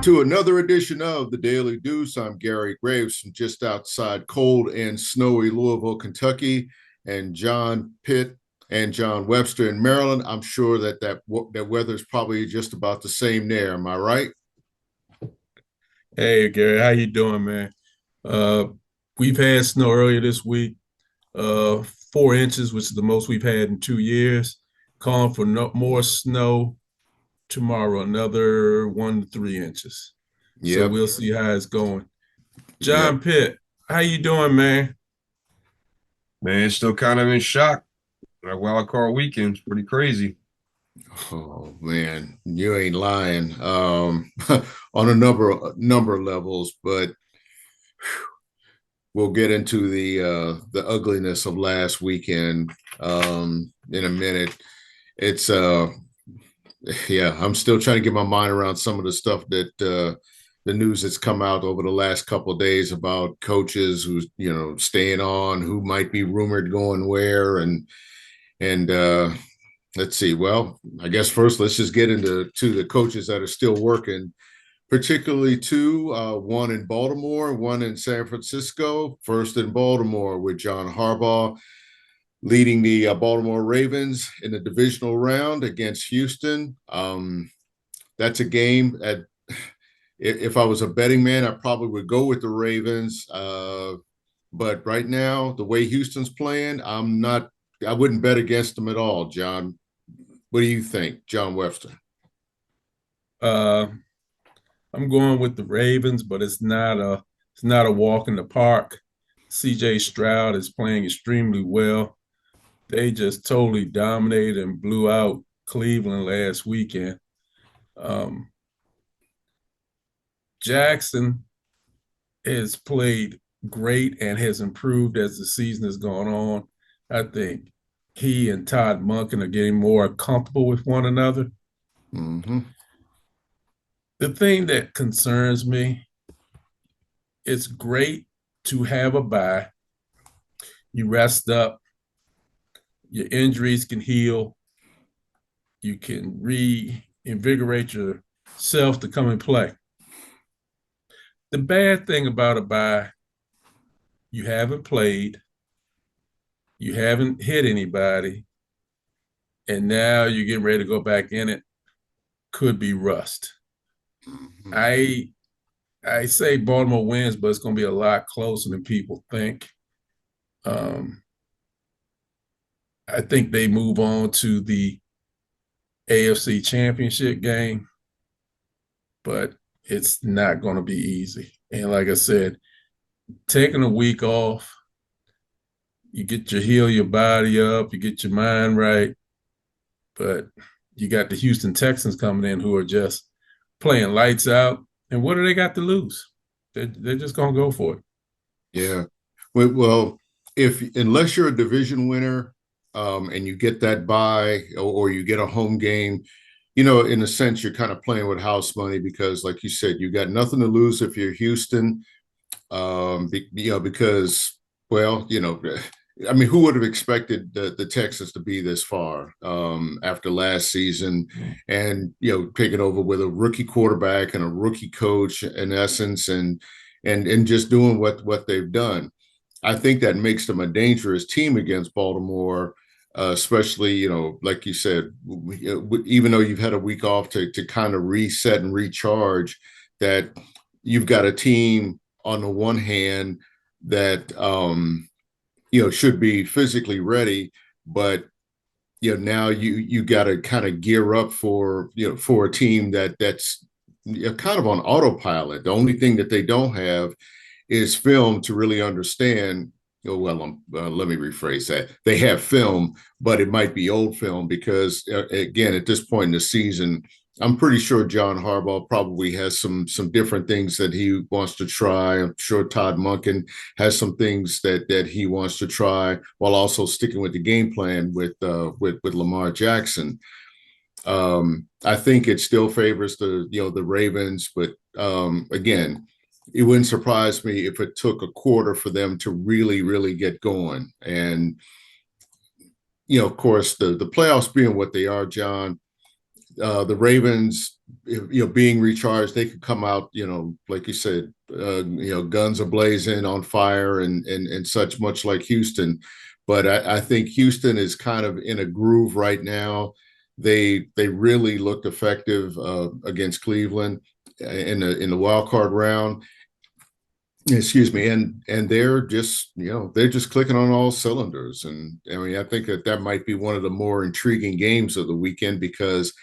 Welcome to another edition of the Daily Deuce. I'm Gary Graves from just outside cold and snowy Louisville, Kentucky, and John Pitt and John Webster in Maryland. I'm sure that weather is probably just about the same there. Am I right? Hey Gary, how you doing, man? Uh, we've had snow earlier this week, 4 inches, which is the most we've had in 2 years. Calling for more snow tomorrow, another 1 to 3 inches. So Yep. we'll see how it's going. Yep. John Pitt, how you doing, man? Man, still kind of in shock. That wild card weekend's pretty crazy. Oh man, you ain't lying. On a number of levels, but we'll get into the ugliness of last weekend in a minute. It's yeah, I'm still trying to get my mind around some of the stuff that the news that's come out over the last couple of days about coaches who's staying on, who might be rumored going where, and let's see. Well, I guess first let's just get into the coaches that are still working, particularly two, one in Baltimore, one in San Francisco. First in Baltimore with John Harbaugh leading the Baltimore Ravens in the divisional round against Houston. That's a game that if I was a betting man, I probably would go with the Ravens. But right now, the way Houston's playing, I wouldn't bet against them at all, John. What do you think, John Webster? Uh, I'm going with the Ravens, but it's not a walk in the park. CJ Stroud is playing extremely well. They just totally dominated and blew out Cleveland last weekend. Um, Jackson has played great and has improved as the season has gone on. I think he and Todd Monken are getting more comfortable with one another. Mm-hmm. The thing that concerns me, it's great to have a bye. You rest up, your injuries can heal, you can reinvigorate yourself to come and play. The bad thing about a bye, you haven't played, you haven't hit anybody, and now you're getting ready to go back in it. Could be rust. Mm-hmm. I say Baltimore wins, but it's going to be a lot closer than people think. Um, I think they move on to the AFC Championship game, but it's not going to be easy. And like I said, taking a week off, you get to heal your body up, you get your mind right, but you got the Houston Texans coming in who are just playing lights out. And what do they got to lose? They're just going to go for it. Yeah. Well, if unless you're a division winner, and you get that bye or you get a home game, in a sense, you're kind of playing with house money because, like you said, you got nothing to lose if you're Houston. Because, well, I mean, who would have expected the Texans to be this far after last season, and taking over with a rookie quarterback and a rookie coach in essence, and just doing what they've done. I think that makes them a dangerous team against Baltimore, especially like you said, even though you've had a week off to kind of reset and recharge, that you've got a team on the one hand that should be physically ready, but now you got to kind of gear up for a team that's kind of on autopilot. The only thing that they don't have is film to really understand. Let me rephrase that. They have film, but it might be old film because, again, at this point in the season, I'm pretty sure John Harbaugh probably has some different things that he wants to try. I'm sure Todd Monken has some things that he wants to try while also sticking with the game plan with Lamar Jackson. I think it still favors the Ravens, but again, it wouldn't surprise me if it took a quarter for them to really, really get going. And of course, the playoffs being what they are, John, the Ravens being recharged, they could come out, like you said, guns are blazing, on fire, and such, much like Houston. But I think Houston is kind of in a groove right now. They really looked effective against Cleveland in the wild card round. Excuse me, and they're just they're just clicking on all cylinders. And I mean, I think that might be one of the more intriguing games of the weekend, because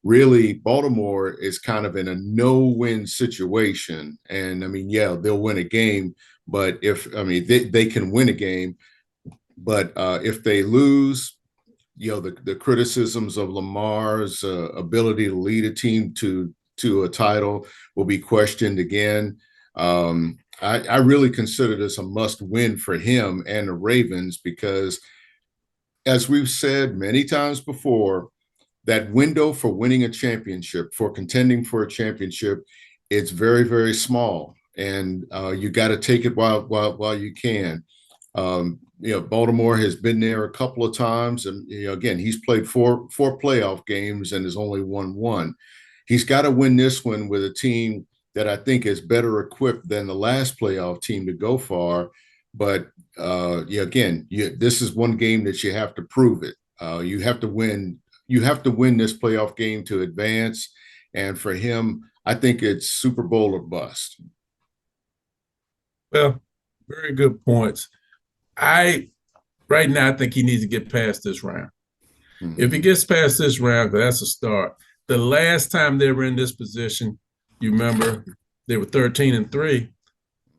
really Baltimore is kind of in a no-win situation. And I mean, yeah, they'll win a game, but they can win a game, but if they lose, the criticisms of Lamar's ability to lead a team to a title will be questioned again. I really consider this a must-win for him and the Ravens, because, as we've said many times before, that window for winning a championship, for contending for a championship, it's very, very small, and you got to take it while you can. Baltimore has been there a couple of times, and again, he's played four playoff games and has only won one. He's got to win this one with a team that I think is better equipped than the last playoff team to go far. But this is one game that you have to prove it. You have to win. You have to win this playoff game to advance. And for him, I think it's Super Bowl or bust. Well, very good points. Right now, I think he needs to get past this round. Mm-hmm. If he gets past this round, that's a start. The last time they were in this position, you remember, they were 13-3,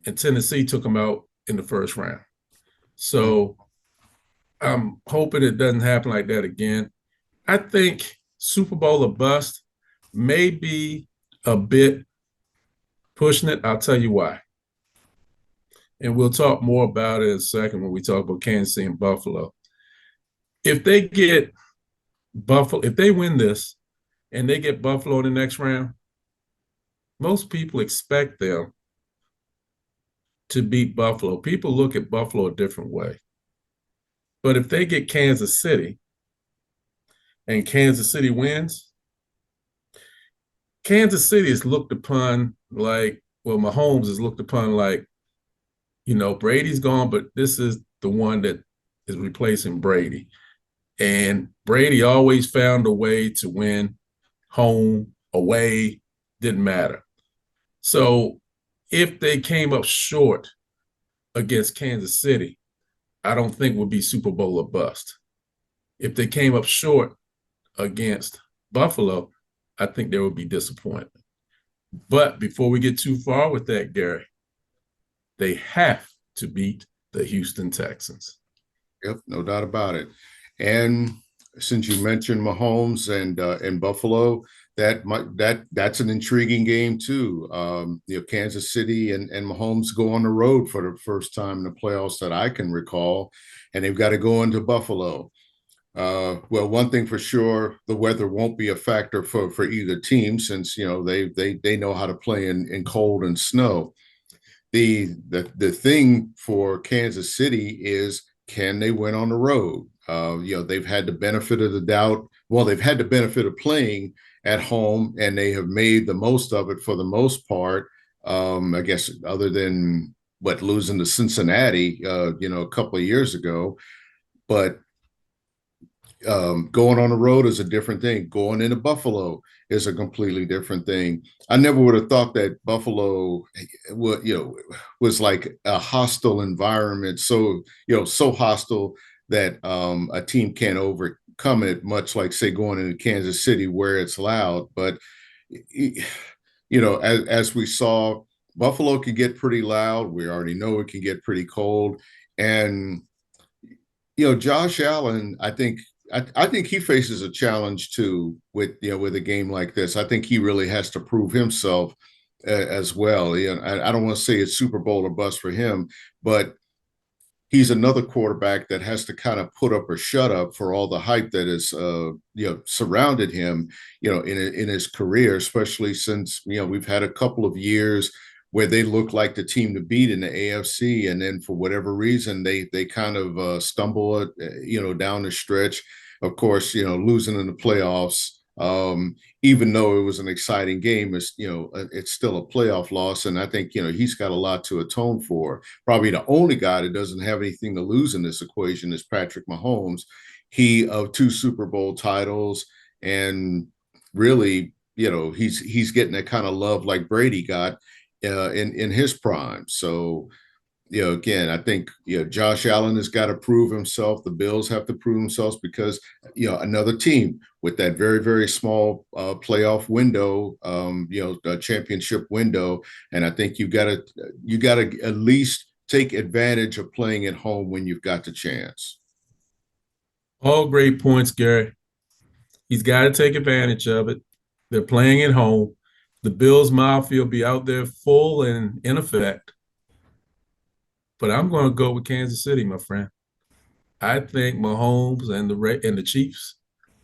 and Tennessee took them out in the first round. So I'm hoping it doesn't happen like that again. I think Super Bowl or bust may be a bit pushing it. I'll tell you why. And we'll talk more about it in a second when we talk about Kansas City and Buffalo. If they get Buffalo, if they win this and they get Buffalo in the next round, most people expect them to beat Buffalo. People look at Buffalo a different way. But if they get Kansas City and Kansas City wins, Kansas City is looked upon like, well, Mahomes is looked upon like, Brady's gone, but this is the one that is replacing Brady. And Brady always found a way to win, home, away, didn't matter. So if they came up short against Kansas City, I don't think would be Super Bowl or bust. If they came up short against Buffalo, I think there would be disappointment. But before we get too far with that, Gary, they have to beat the Houston Texans. Yep, no doubt about it. And since you mentioned Mahomes and Buffalo, that's an intriguing game too. Kansas City and Mahomes go on the road for the first time in the playoffs that I can recall, and they've got to go into Buffalo. Well, one thing for sure, the weather won't be a factor for either team, since they know how to play in cold and snow. The thing for Kansas City is, can they win on the road? They've had the benefit of the doubt. Well, they've had the benefit of playing at home, and they have made the most of it for the most part. I guess other than losing to Cincinnati, a couple of years ago. But going on the road is a different thing. Going into Buffalo is a completely different thing. I never would have thought that Buffalo was like a hostile environment. So hostile that a team can't overcome it, much like, say, going into Kansas City where it's loud. But as we saw, Buffalo can get pretty loud. We already know it can get pretty cold. And Josh Allen, I think he faces a challenge too with a game like this. I think he really has to prove himself as well. I don't want to say it's Super Bowl or bust for him, but he's another quarterback that has to kind of put up or shut up for all the hype that is surrounded him in his career, especially since we've had a couple of years where they look like the team to beat in the AFC, and then for whatever reason they kind of stumble down the stretch. Of course, losing in the playoffs Even though it was an exciting game, it's still a playoff loss. And I think, he's got a lot to atone for. Probably the only guy that doesn't have anything to lose in this equation is Patrick Mahomes. He of 2 Super Bowl titles, and really, he's getting that kind of love like Brady got in his prime. So, again, I think, Josh Allen has got to prove himself. The Bills have to prove themselves because, another team with that very, very small playoff window, a championship window. And I think you got to at least take advantage of playing at home when you've got the chance. All great points, Gary. He's got to take advantage of it. They're playing at home. The Bills Mafia will be out there full and in effect. But I'm going to go with Kansas City, my friend. I think Mahomes and the Chiefs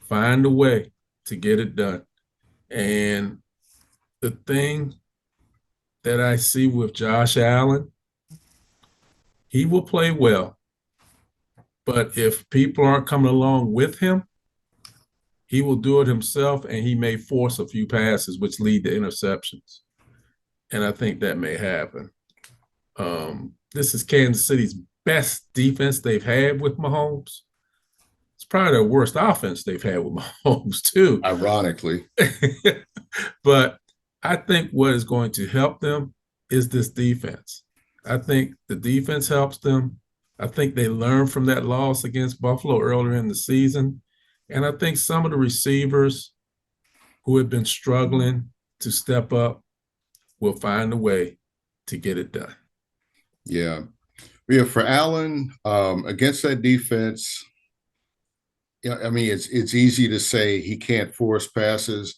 find a way to get it done. And the thing that I see with Josh Allen, he will play well. But if people aren't coming along with him, he will do it himself, and he may force a few passes, which lead to interceptions. And I think that may happen. This is Kansas City's best defense they've had with Mahomes. It's probably their worst offense they've had with Mahomes, too. Ironically. But I think what is going to help them is this defense. I think the defense helps them. I think they learned from that loss against Buffalo earlier in the season. And I think some of the receivers who have been struggling to step up will find a way to get it done. Yeah. For Allen, against that defense, I mean, it's easy to say he can't force passes.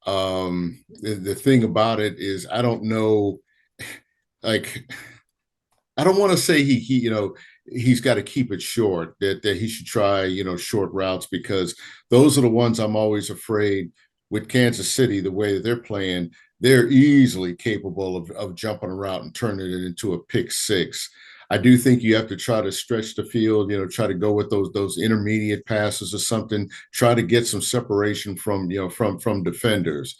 The thing about it is, I don't know, like, I don't want to say he's got to keep it short, that he should try, short routes, because those are the ones I'm always afraid with Kansas City, the way that they're playing. They're easily capable of jumping a route and turning it into a pick six. I do think you have to try to stretch the field, try to go with those intermediate passes or something, try to get some separation from defenders.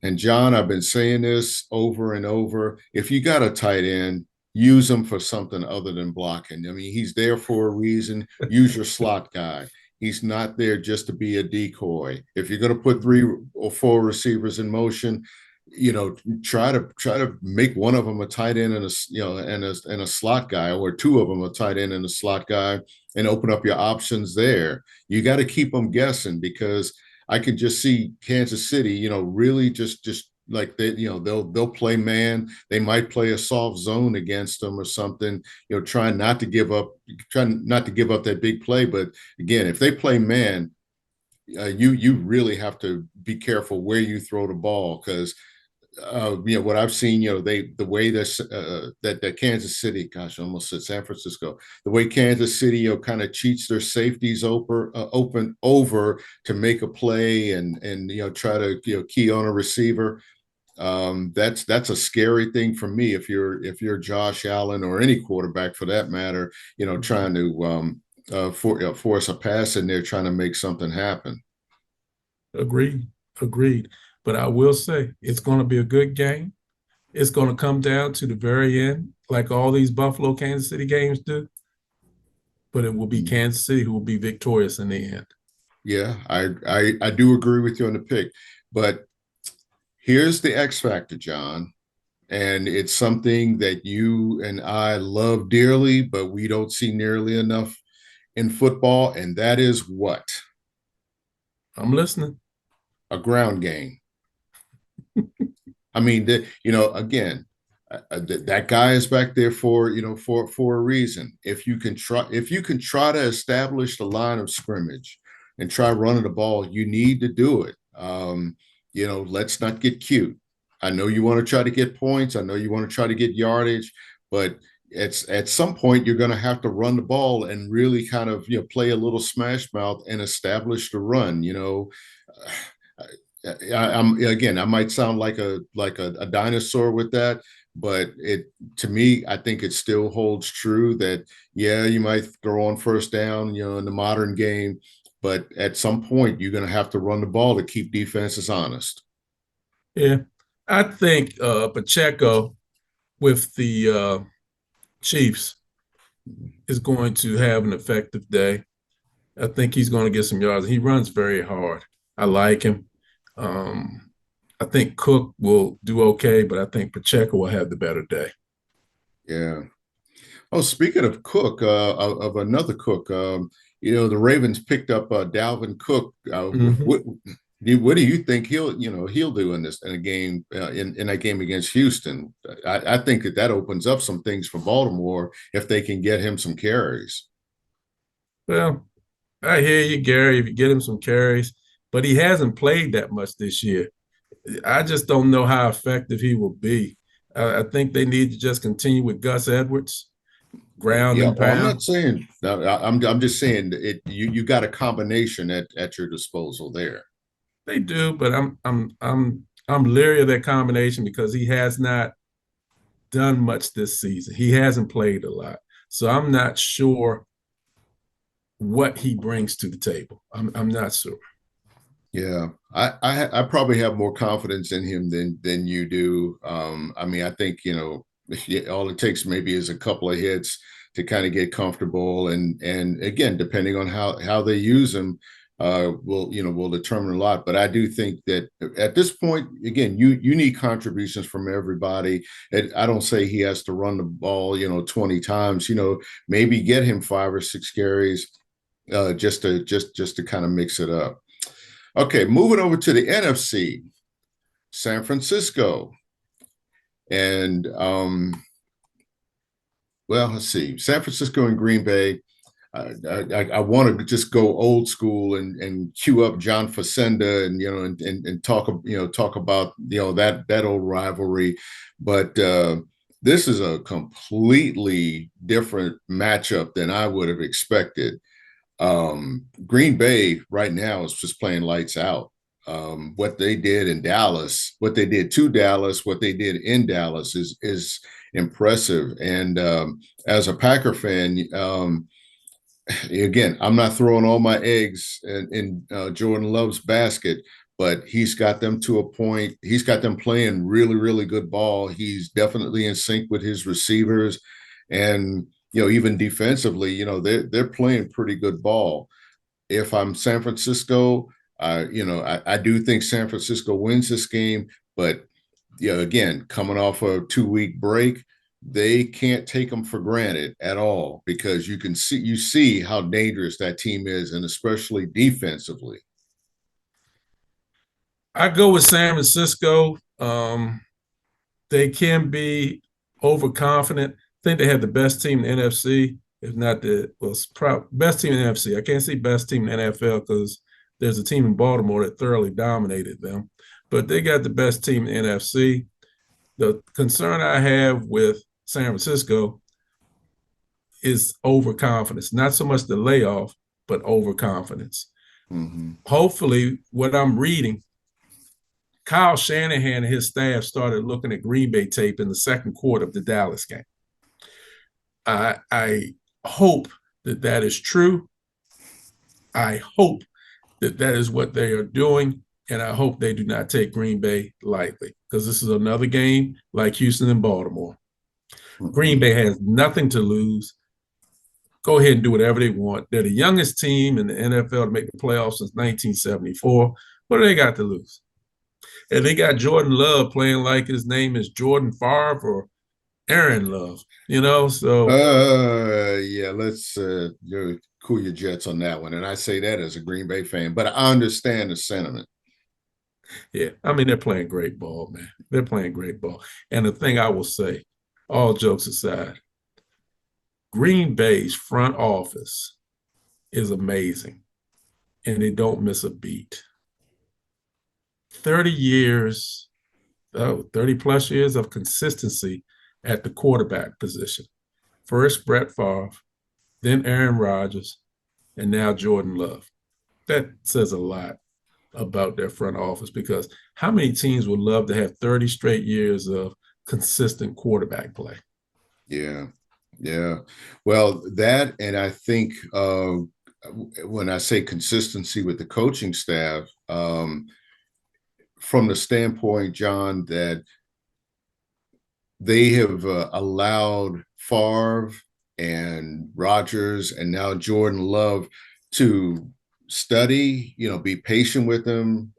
And John, I've been saying this over and over. If you got a tight end, use him for something other than blocking. I mean, he's there for a reason. Use your slot guy. He's not there just to be a decoy. If you're going to put 3 or 4 receivers in motion, try to make one of them a tight end and a slot guy, or 2 of them a tight end and a slot guy, and open up your options there. You got to keep them guessing, because I can just see Kansas City, really just like they'll play man. They might play a soft zone against them or something, trying not to give up that big play. But again, if they play man, you really have to be careful where you throw the ball, because what I've seen, the way that Kansas City, gosh, I almost said San Francisco, the way Kansas City, kind of cheats their safeties open over to make a play and try to key on a receiver. That's a scary thing for me if you're Josh Allen, or any quarterback for that matter, trying to force a pass in there, trying to make something happen. Agreed. But I will say, it's going to be a good game. It's going to come down to the very end, like all these Buffalo Kansas City games do. But it will be Kansas City who will be victorious in the end. Yeah, I do agree with you on the pick. But here's the X factor, John. And it's something that you and I love dearly, but we don't see nearly enough in football. And that is what? I'm listening. A ground game. I mean, again, that guy is back there for a reason. If you can try to establish the line of scrimmage and try running the ball, you need to do it. Let's not get cute. I know you want to try to get points. I know you want to try to get yardage, but at some point you're going to have to run the ball and really kind of play a little smash mouth and establish the run. I might sound like a dinosaur with that, but to me, I think it still holds true that, yeah, you might throw on first down, in the modern game, but at some point you're going to have to run the ball to keep defenses honest. Yeah. I think Pacheco with the Chiefs is going to have an effective day. I think he's going to get some yards. He runs very hard. I like him. I think Cook will do okay, but I think Pacheco will have the better day. Yeah. Oh, speaking of Cook, of another Cook, the Ravens picked up Dalvin Cook. Mm-hmm. What do you think he'll do in a game in that game against Houston? I think that opens up some things for Baltimore if they can get him some carries. Well, I hear you, Gary, if you get him some carries, but he hasn't played that much this year. I just don't know how effective he will be. I think they need to just continue with Gus Edwards, ground Yeah, and well, I'm pound. not saying I'm just saying it. You got a combination at your disposal there. They do, but I'm leery of that combination because he has not done much this season. He hasn't played a lot, so I'm not sure what he brings to the table. I'm not sure. Yeah, I probably have more confidence in him than you do. I mean, I think all it takes maybe is a couple of hits to kind of get comfortable, and again, depending on how they use him, will determine a lot. But I do think that at this point, again, you need contributions from everybody. And I don't say he has to run the ball 20 times. Maybe get him 5 or 6 carries, just to kind of mix it up. Okay, moving over to the NFC, San Francisco. And let's see, San Francisco and Green Bay. I want to just go old school and cue up John Facenda and talk about that old rivalry, but this is a completely different matchup than I would have expected. Green Bay right now is just playing lights out. What they did in Dallas, what they did to Dallas, what they did in Dallas is impressive. And as a Packer fan, again, I'm not throwing all my eggs in Jordan Love's basket, but he's got them to a point. He's got them playing really, really good ball. He's definitely in sync with his receivers, and even defensively, they're playing pretty good ball. If I'm San Francisco, I do think San Francisco wins this game, but again, coming off a 2-week break, they can't take them for granted at all because you see how dangerous that team is, and especially defensively. I go with San Francisco. They can be overconfident. I think they have the best team in the NFC, if not best team in the NFC. I can't say best team in the NFL because there's a team in Baltimore that thoroughly dominated them, but they got the best team in the NFC. The concern I have with San Francisco is overconfidence, not so much the layoff, but overconfidence. Mm-hmm. Hopefully, what I'm reading, Kyle Shanahan and his staff started looking at Green Bay tape in the second quarter of the Dallas game. I hope that is true. I hope that is what they are doing, and I hope they do not take Green Bay lightly because this is another game like Houston and Baltimore. Green Bay has nothing to lose. Go ahead and do whatever they want. They're the youngest team in the NFL to make the playoffs since 1974. What do they got to lose? And they got Jordan Love playing like his name is Jordan Favre or Aaron Love, so. Yeah, let's cool your jets on that one. And I say that as a Green Bay fan, but I understand the sentiment. Yeah, I mean, they're playing great ball, man. They're playing great ball. And the thing I will say, all jokes aside, Green Bay's front office is amazing, and they don't miss a beat. 30 years, 30 plus years of consistency at the quarterback position. First Brett Favre, then Aaron Rodgers, and now Jordan Love. That says a lot about their front office because how many teams would love to have 30 straight years of consistent quarterback play? Yeah. Yeah. Well, that, and I think when I say consistency with the coaching staff, from the standpoint, John, that they have allowed Favre and Rodgers and now Jordan Love to study, be patient with him,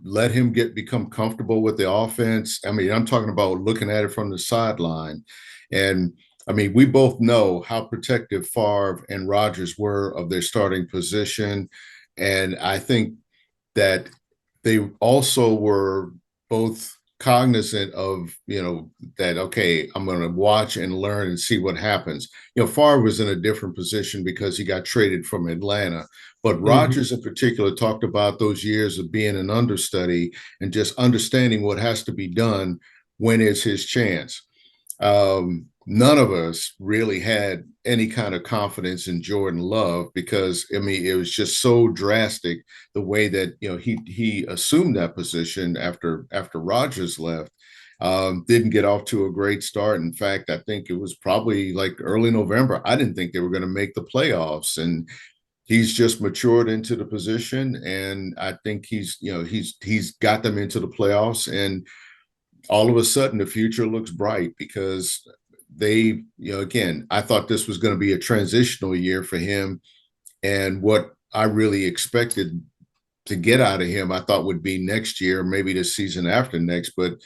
let him become comfortable with the offense. I mean, I'm talking about looking at it from the sideline. And I mean, we both know how protective Favre and Rodgers were of their starting position. And I think that they also were both cognizant of, that, okay, I'm going to watch and learn and see what happens. Favre was in a different position because he got traded from Atlanta. But Rodgers in particular talked about those years of being an understudy and just understanding what has to be done when it's his chance. None of us really had any kind of confidence in Jordan Love because, I mean, it was just so drastic the way that, he assumed that position after Rodgers left. Didn't get off to a great start. In fact, I think it was probably like early November. I didn't think they were going to make the playoffs, and he's just matured into the position. And I think he's got them into the playoffs, and all of a sudden the future looks bright because they, again, I thought this was going to be a transitional year for him. And what I really expected to get out of him, I thought would be next year, maybe the season after next, but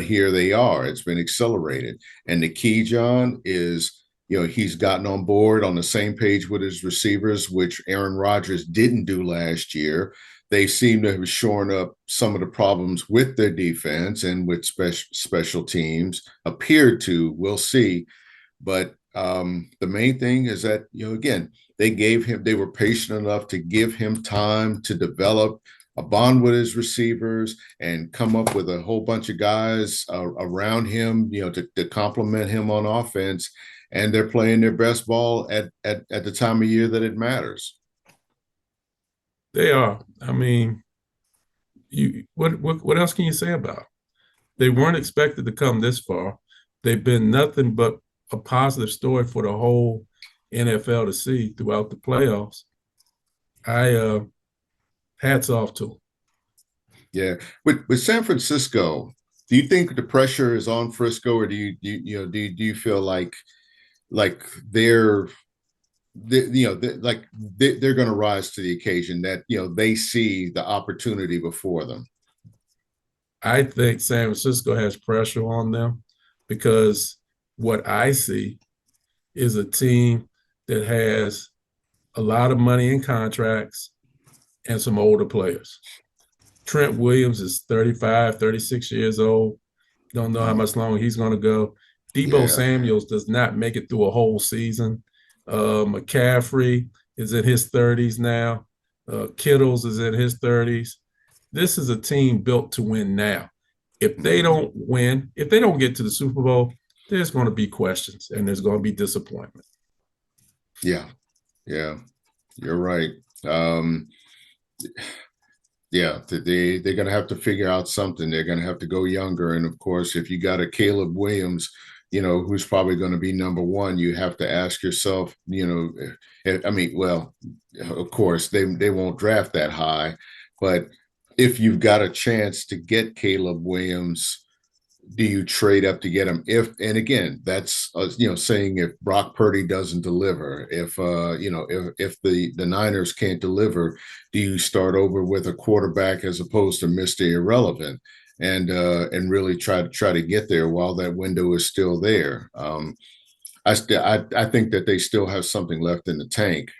here they are. It's been accelerated. And the key, John, is, he's gotten on board on the same page with his receivers, which Aaron Rodgers didn't do last year. They seem to have shorn up some of the problems with their defense and with special teams, appeared to. We'll see. But the main thing is that, again, they were patient enough to give him time to develop a bond with his receivers and come up with a whole bunch of guys around him, to complement him on offense. And they're playing their best ball at the time of year that it matters. They are. I mean, what else can you say about it? They weren't expected to come this far. They've been nothing but a positive story for the whole NFL to see throughout the playoffs. I hats off to them. Yeah, with San Francisco, do you think the pressure is on Frisco, or do you feel like they're they're going to rise to the occasion, that they see the opportunity before them? I think San Francisco has pressure on them because what I see is a team that has a lot of money in contracts and some older players. Trent Williams is 35, 36 years old. Don't know how much longer he's going to go. Debo Samuels does not make it through a whole season. McCaffrey is in his 30s now. Kittles is in his 30s. This is a team built to win now. If they don't win, if they don't get to the Super Bowl, there's going to be questions and there's going to be disappointment. Yeah, you're right. Yeah, they're going to have to figure out something. They're going to have to go younger. And of course, if you got a Caleb Williams, who's probably going to be number one, you have to ask yourself, I mean, well, of course, they won't draft that high, but if you've got a chance to get Caleb Williams, do you trade up to get him? And again, that's saying if Brock Purdy doesn't deliver, if the Niners can't deliver, do you start over with a quarterback as opposed to Mr. Irrelevant and really try to get there while that window is still there? I think that they still have something left in the tank.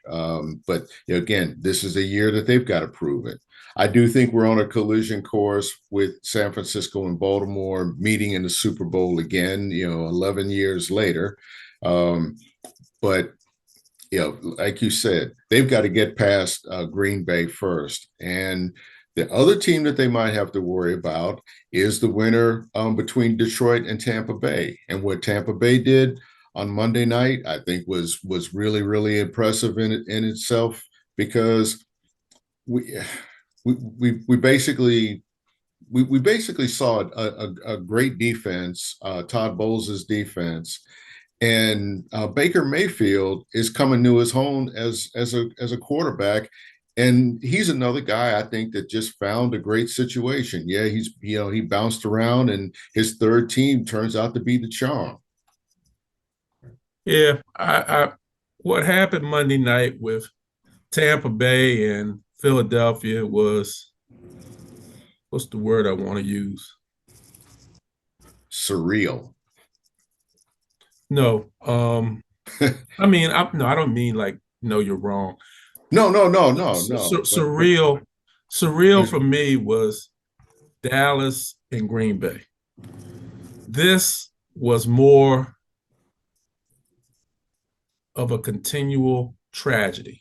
But again, this is a year that they've got to prove it. I do think we're on a collision course with San Francisco and Baltimore meeting in the Super Bowl again, 11 years later. But, like you said, they've got to get past Green Bay first. And the other team that they might have to worry about is the winner between Detroit and Tampa Bay. And what Tampa Bay did on Monday night, I think was really, really impressive in itself, because we basically saw a great defense, Todd Bowles' defense, And Baker Mayfield is coming to his own as a quarterback, and he's another guy I think that just found a great situation. Yeah, he bounced around, and his third team turns out to be the charm. Yeah, I what happened Monday night with Tampa Bay and Philadelphia was, what's the word I want to use? Surreal. No, no, I don't mean like no, you're wrong. No, no, no, no, no. But Surreal for me was Dallas and Green Bay. This was more of a continual tragedy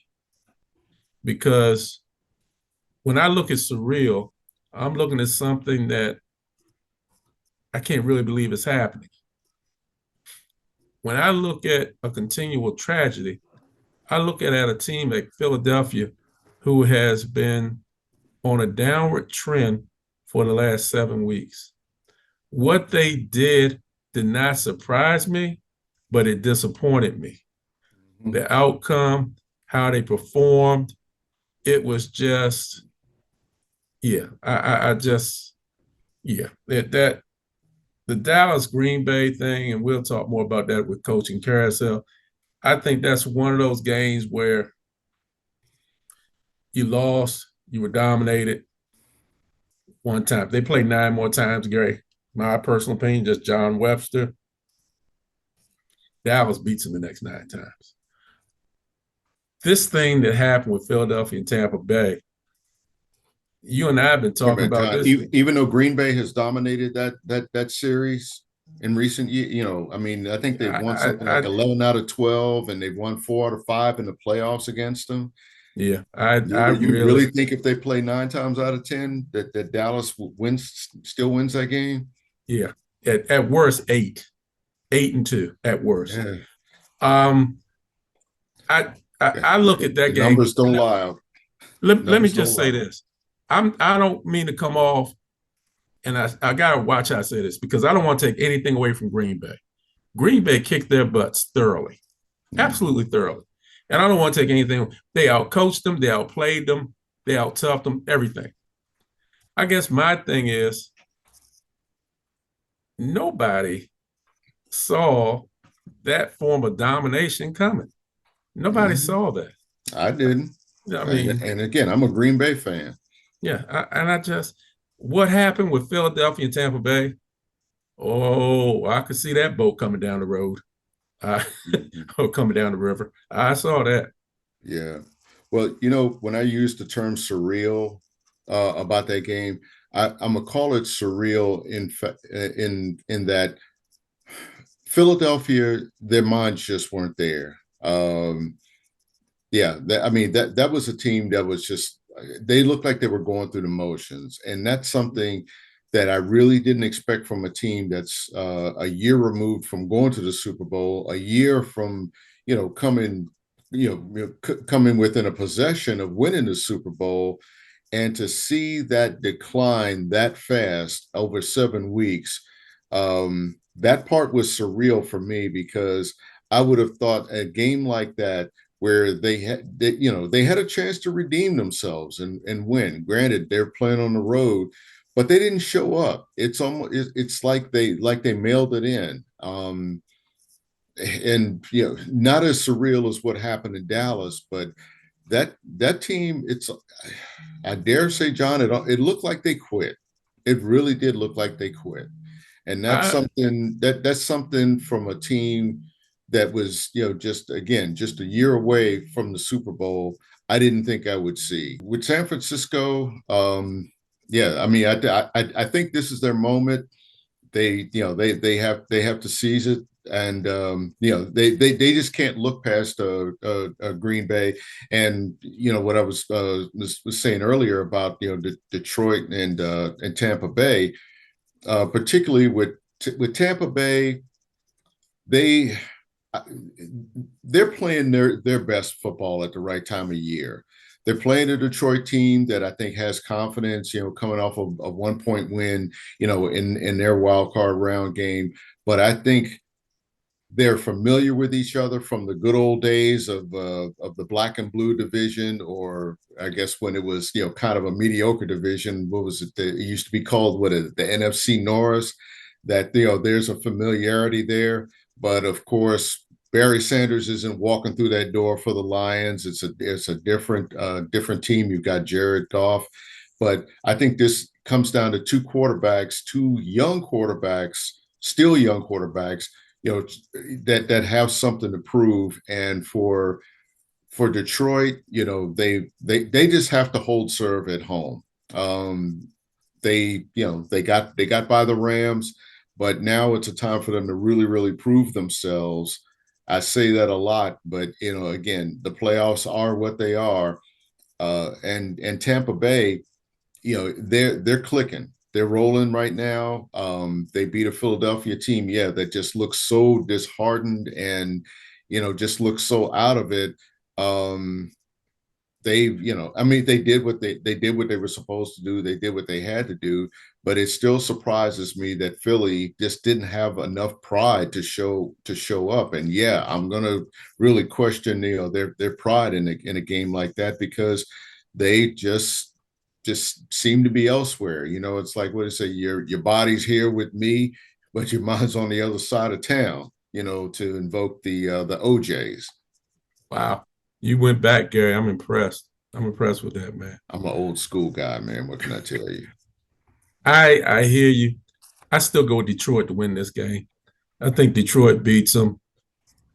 because when I look at surreal, I'm looking at something that I can't really believe is happening. When I look at a continual tragedy, I look at a team like Philadelphia who has been on a downward trend for the last 7 weeks. What they did not surprise me, but it disappointed me. The outcome, how they performed, it was just, yeah, I just, yeah, that the Dallas Green Bay thing, and we'll talk more about that with coaching carousel. I think that's one of those games where you lost, you were dominated one time. They played 9 more times, Gary. My personal opinion, just John Webster. Dallas beats them the next 9 times. This thing that happened with Philadelphia and Tampa Bay, you and I have been wait a talking minute, about John. this. Even though Green Bay has dominated that series in recent years, I mean, I think they've won something like 11 out of 12, and they've won 4 out of 5 in the playoffs against them. Yeah, I You really, really think if they play 9 times out of 10 that Dallas still wins that game? yeah, at worst 8-2 at worst. Yeah. Um, I look at that The game. numbers don't lie. Let me Numbers don't just say lie. this. I don't mean to come off, and I gotta watch how I say this because I don't want to take anything away from Green Bay. Green Bay kicked their butts thoroughly, absolutely thoroughly. And I don't want to take anything. They outcoached them, they outplayed them, they out-toughed them, everything. I guess my thing is nobody saw that form of domination coming. Nobody saw that. I didn't. I mean, And again, I'm a Green Bay fan. yeah, and I just, what happened with Philadelphia and Tampa Bay? Oh, I could see that boat coming down the road, or coming down the river. I saw that. Yeah. Well, when I use the term surreal about that game, I'm gonna call it surreal in that Philadelphia, their minds just weren't there. Yeah, I mean that was a team that was just, they looked like they were going through the motions, and that's something that I really didn't expect from a team that's a year removed from going to the Super Bowl, a year from coming coming within a possession of winning the Super Bowl, and to see that decline that fast over 7 weeks. That part was surreal for me because I would have thought a game like that where they had a chance to redeem themselves and win. Granted, they're playing on the road, but they didn't show up. It's like they mailed it in. And not as surreal as what happened in Dallas, but that team, I dare say, John, it looked like they quit. It really did look like they quit. And that's I, something from a team that was, just a year away from the Super Bowl. I didn't think I would see with San Francisco. Yeah, I mean, I think this is their moment. They have to seize it, and they just can't look past Green Bay. And what I was saying earlier about Detroit and Tampa Bay, particularly with Tampa Bay, they they're playing their best football at the right time of year. They're playing a Detroit team that I think has confidence, coming off of a 1 point win, in their wild card round game. But I think they're familiar with each other from the good old days of the black and blue division, or I guess when it was kind of a mediocre division. What was it? It used to be called the NFC Norris. That there's a familiarity there, but of course Barry Sanders isn't walking through that door for the Lions. It's a different team. You've got Jared Goff, but I think this comes down to two young quarterbacks, still young quarterbacks, that have something to prove. And for Detroit, they just have to hold serve at home. They got by the Rams, but now it's a time for them to really, really prove themselves. I say that a lot, but again, the playoffs are what they are. And Tampa Bay, they're clicking. They're rolling right now. They beat a Philadelphia team, that just looks so disheartened and just looks so out of it. They did what they were supposed to do. They did what they had to do, but it still surprises me that Philly just didn't have enough pride to show up. And I'm gonna really question their pride in a game like that, because they just seem to be elsewhere. It's like, what do you say? Your body's here with me, but your mind's on the other side of town. To invoke the OJs. Wow. You went back, Gary. I'm impressed. I'm impressed with that, man. I'm an old school guy, man. What can I tell you? I hear you. I still go with Detroit to win this game. I think Detroit beats them.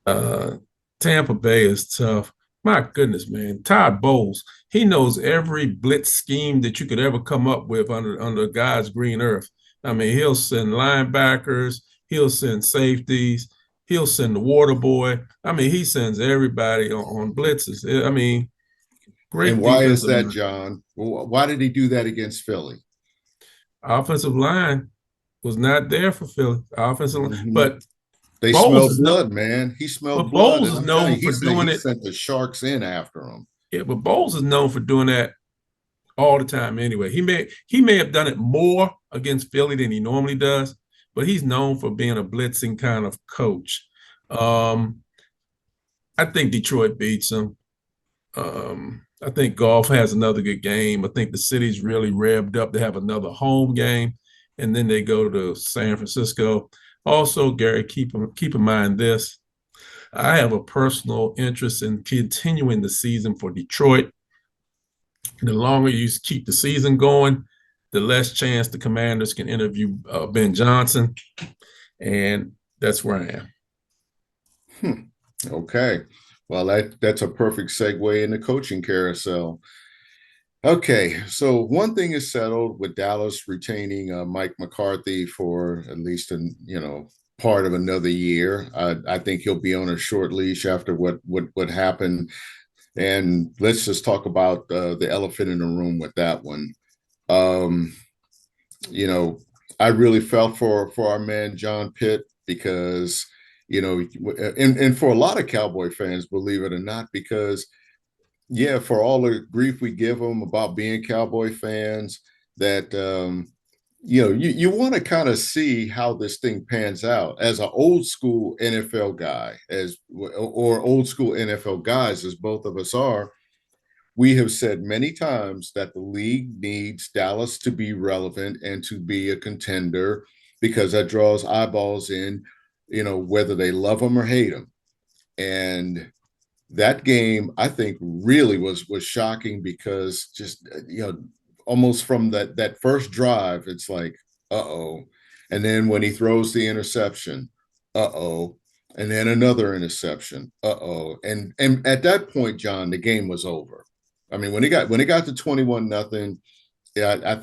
Tampa Bay is tough. My goodness, man. Todd Bowles, he knows every blitz scheme that you could ever come up with under God's green earth. I mean, he'll send linebackers, he'll send safeties, he'll send the water boy. I mean, he sends everybody on blitzes. I mean, great. And why is defensive that, line. John? Why did he do that against Philly? Offensive line was not there for Philly. Offensive line, but they Bowles smelled blood, man. He smelled but blood, Bowles and is I'm telling known you, for doing he it. sent the Sharks in after him. Yeah, but Bowles is known for doing that all the time anyway. He may have done it more against Philly than he normally does, but he's known for being a blitzing kind of coach. I think Detroit beats him. I think Goff has another good game. I think the city's really revved up to have another home game, and then they go to San Francisco. Also, Gary, keep in mind this. I have a personal interest in continuing the season for Detroit. The longer you keep the season going, the less chance the Commanders can interview Ben Johnson, and that's where I am. Okay. Well, that's a perfect segue in the coaching carousel. Okay, so one thing is settled with Dallas retaining Mike McCarthy for at least part of another year. I think he'll be on a short leash after what happened. And let's just talk about the elephant in the room with that one. I really felt for our man John Pitt, because and for a lot of Cowboy fans, believe it or not, because for all the grief we give them about being Cowboy fans, that you want to kind of see how this thing pans out. As an old school NFL guy, or old school NFL guys, as both of us are, we have said many times that the league needs Dallas to be relevant and to be a contender, because that draws eyeballs in, whether they love them or hate them. And that game, I think, really was shocking, because just almost from that first drive, it's like, uh-oh. And then when he throws the interception, uh-oh. And then another interception, uh-oh. And at that point, John, the game was over. I mean, when it got to 21-0, I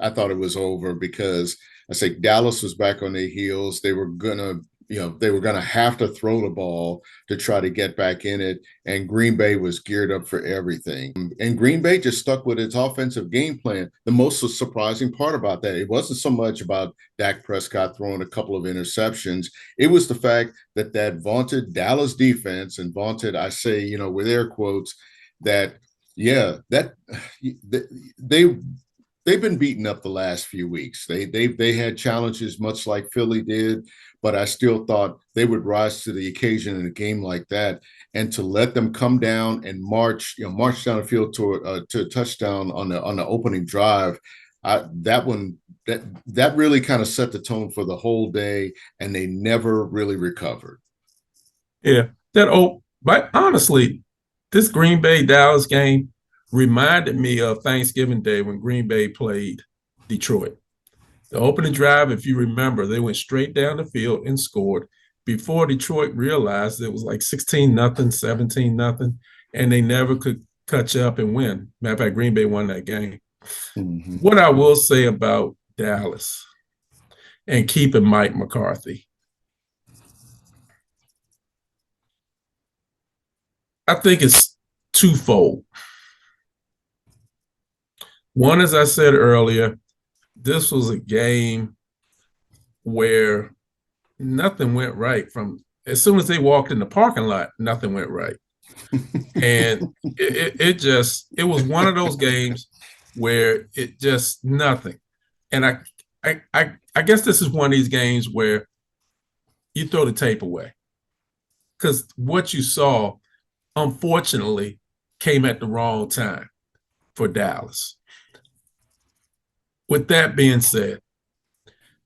thought it was over, because I say Dallas was back on their heels. They were gonna have to throw the ball to try to get back in it. And Green Bay was geared up for everything. And Green Bay just stuck with its offensive game plan. The most surprising part about that, it wasn't so much about Dak Prescott throwing a couple of interceptions. It was the fact that vaunted Dallas defense, and vaunted, I say, with air quotes, that they've been beaten up the last few weeks. They had challenges, much like Philly did, but I still thought they would rise to the occasion in a game like that. And to let them come down and march down the field to a touchdown on the opening drive, that really kind of set the tone for the whole day, and they never really recovered. Yeah, but honestly, this Green Bay Dallas game reminded me of Thanksgiving Day when Green Bay played Detroit. The opening drive, if you remember, they went straight down the field and scored before Detroit realized it was like 16-0, 17-0, and they never could catch up and win. Matter of fact, Green Bay won that game. Mm-hmm. What I will say about Dallas and keeping Mike McCarthy, I think it's twofold. One, as I said earlier, this was a game where nothing went right from as soon as they walked in the parking lot, nothing went right. And it was one of those games where it just nothing. And I guess this is one of these games where you throw the tape away because what you saw, unfortunately, came at the wrong time for Dallas. With that being said,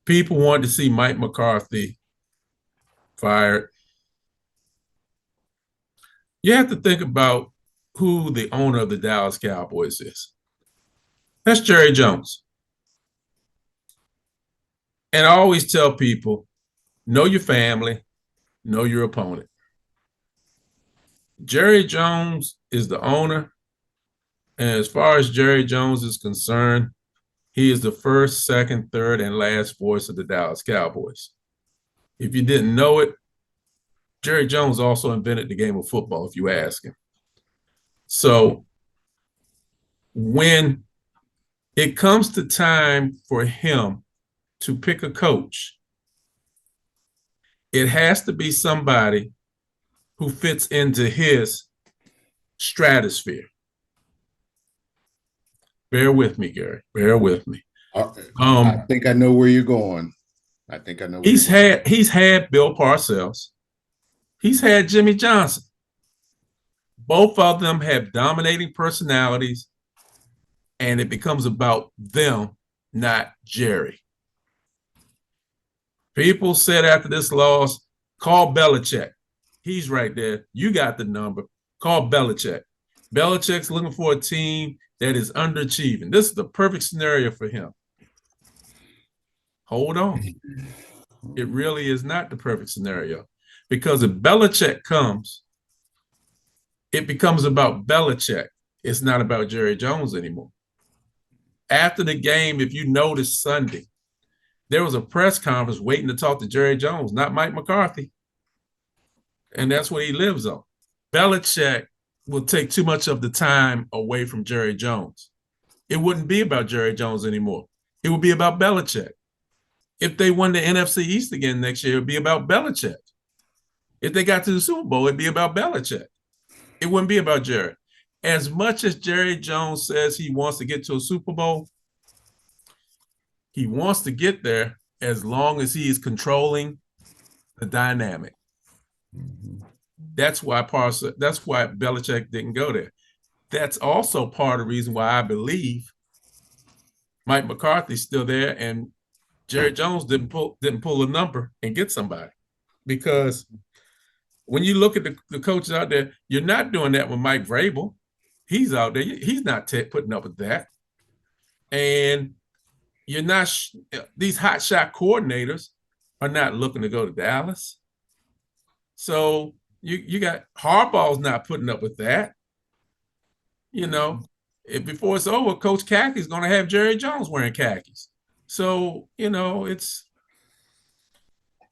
people wanted to see Mike McCarthy fired. You have to think about who the owner of the Dallas Cowboys is. That's Jerry Jones. And I always tell people, know your family, know your opponent. Jerry Jones is the owner. And as far as Jerry Jones is concerned, he is the first, second, third, and last voice of the Dallas Cowboys. If you didn't know it, Jerry Jones also invented the game of football, if you ask him. So when it comes to time for him to pick a coach, it has to be somebody who fits into his stratosphere. Bear with me, Gary. Bear with me. I think I know where you're going. He's had Bill Parcells. He's had Jimmy Johnson. Both of them have dominating personalities, and it becomes about them, not Jerry. People said after this loss, call Belichick. He's right there. You got the number. Call Belichick. Belichick's looking for a team that is underachieving. This is the perfect scenario for him. Hold on. It really is not the perfect scenario. Because if Belichick comes, it becomes about Belichick. It's not about Jerry Jones anymore. After the game, if you notice Sunday, there was a press conference waiting to talk to Jerry Jones, not Mike McCarthy. And that's what he lives on. Belichick will take too much of the time away from Jerry Jones. It wouldn't be about Jerry Jones anymore. It would be about Belichick. If they won the NFC East again next year, it would be about Belichick. If they got to the Super Bowl, it'd be about Belichick. It wouldn't be about Jerry. As much as Jerry Jones says he wants to get to a Super Bowl, he wants to get there as long as he is controlling the dynamic. Mm-hmm. That's why Belichick didn't go there. That's also part of the reason why I believe Mike McCarthy's still there and Jerry Jones didn't pull a number and get somebody. Because when you look at the coaches out there, you're not doing that with Mike Vrabel. He's out there. He's not putting up with that. And you're not these hot shot coordinators are not looking to go to Dallas. So you got Harbaugh's not putting up with that. You know, before it's over, Coach Khaki is going to have Jerry Jones wearing khakis. So, you know,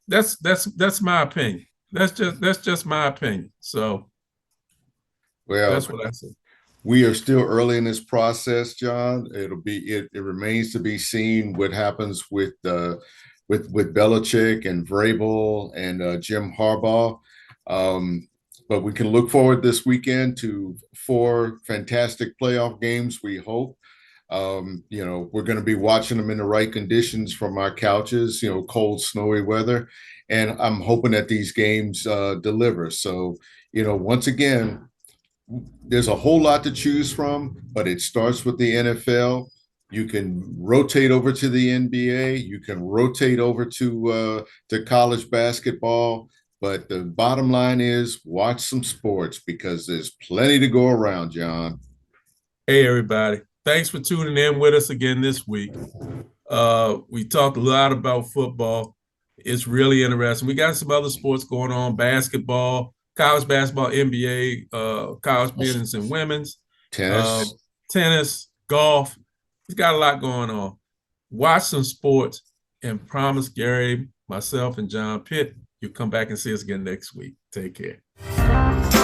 that's my opinion. That's just my opinion. So well, that's what I said. We are still early in this process, John. It remains to be seen what happens with Belichick and Vrabel and Jim Harbaugh. But we can look forward this weekend to 4 fantastic playoff games, we hope. We're going to be watching them in the right conditions from our couches, cold, snowy weather. And I'm hoping that these games deliver. So, once again, there's a whole lot to choose from, but it starts with the NFL. You can rotate over to the NBA. You can rotate over to college basketball. But the bottom line is watch some sports because there's plenty to go around, John. Hey, everybody. Thanks for tuning in with us again this week. We talked a lot about football. It's really interesting. We got some other sports going on, basketball, college basketball, NBA, college men's and women's, Tennis. tennis, golf. We've got a lot going on. Watch some sports and promise Gary, myself, and John Pitt, you'll come back and see us again next week. Take care.